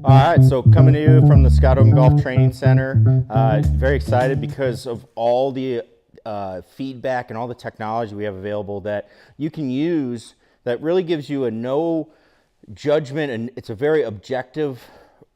All right, so coming to you from the Scott Open Golf Training Center, very excited because of all the feedback and all the technology we have available that you can use that really gives you a no judgment, and it's a very objective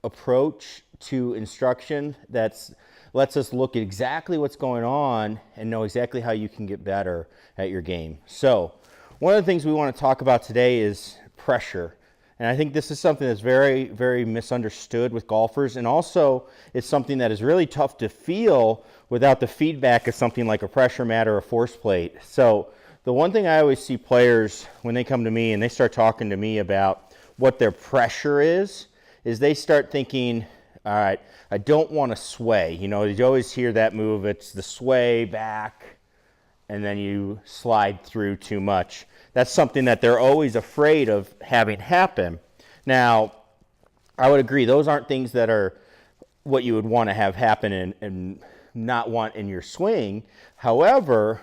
approach to instruction that lets us look at exactly what's going on and know exactly how you can get better at your game. So one of the things we want to talk about today is pressure. And I think this is something that's very, very misunderstood with golfers, and also it's something that is really tough to feel without the feedback of something like a pressure mat or a force plate. So the one thing I always see players when they come to me and they start talking to me about what their pressure is they start thinking, all right, I don't want to sway. You know, you always hear that move, it's the sway back and then you slide through too much. That's something that they're always afraid of having happen. Now, I would agree, those aren't things that are what you would want to have happen and not want in your swing. However,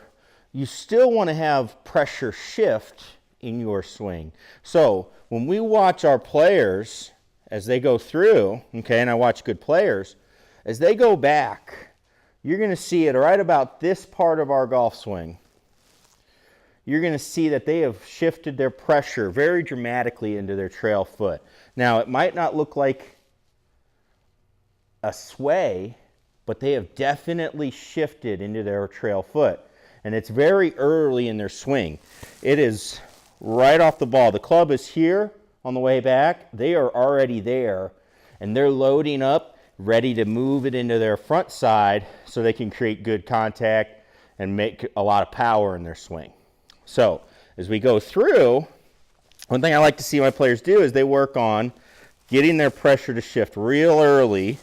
you still want to have pressure shift in your swing. So when we watch our players as they go through, okay, and I watch good players, as they go back, you're going to see it right about this part of our golf swing. You're going to see that they have shifted their pressure very dramatically into their trail foot. Now, it might not look like a sway, but they have definitely shifted into their trail foot. And it's very early in their swing. It is right off the ball. The club is here on the way back. They are already there, and they're loading up, ready to move it into their front side so they can create good contact and make a lot of power in their swing. So as we go through, one thing I like to see my players do is they work on getting their pressure to shift real early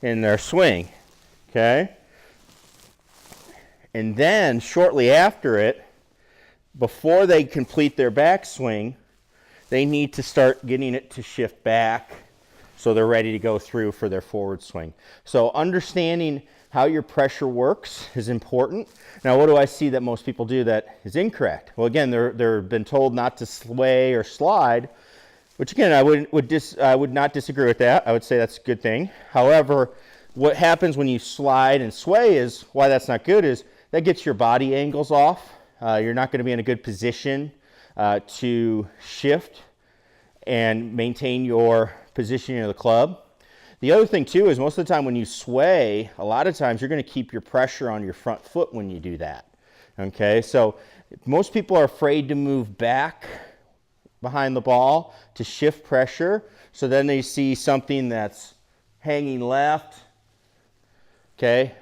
in their swing, okay? And then shortly after it, before they complete their backswing, they need to start getting it to shift back so they're ready to go through for their forward swing. So understanding how your pressure works is important. Now, what do I see that most people do that is incorrect? Well, again, they're been told not to sway or slide, which again, I would not disagree with that. I would say that's a good thing. However, what happens when you slide and sway is, why that's not good is that gets your body angles off. You're not going to be in a good position to shift and maintain your positioning of the club. The other thing too is most of the time when you sway, a lot of times you're going to keep your pressure on your front foot when you do that. Okay, so most people are afraid to move back behind the ball to shift pressure. So then they see something that's hanging left. Okay,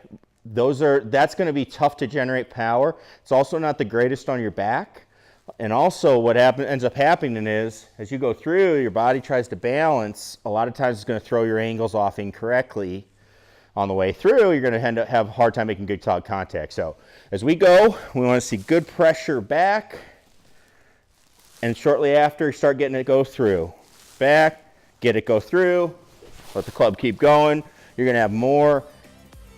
that's going to be tough to generate power. It's also not the greatest on your back. And also what ends up happening is, as you go through, your body tries to balance. A lot of times it's going to throw your angles off incorrectly on the way through. You're going to have a hard time making good solid contact. So as we go, we want to see good pressure back. And shortly after, start getting it go through. Back, get it go through. Let the club keep going. You're going to have more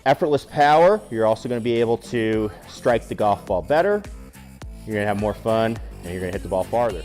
effortless power. You're also going to be able to strike the golf ball better. You're going to have more fun, and you're going to hit the ball farther.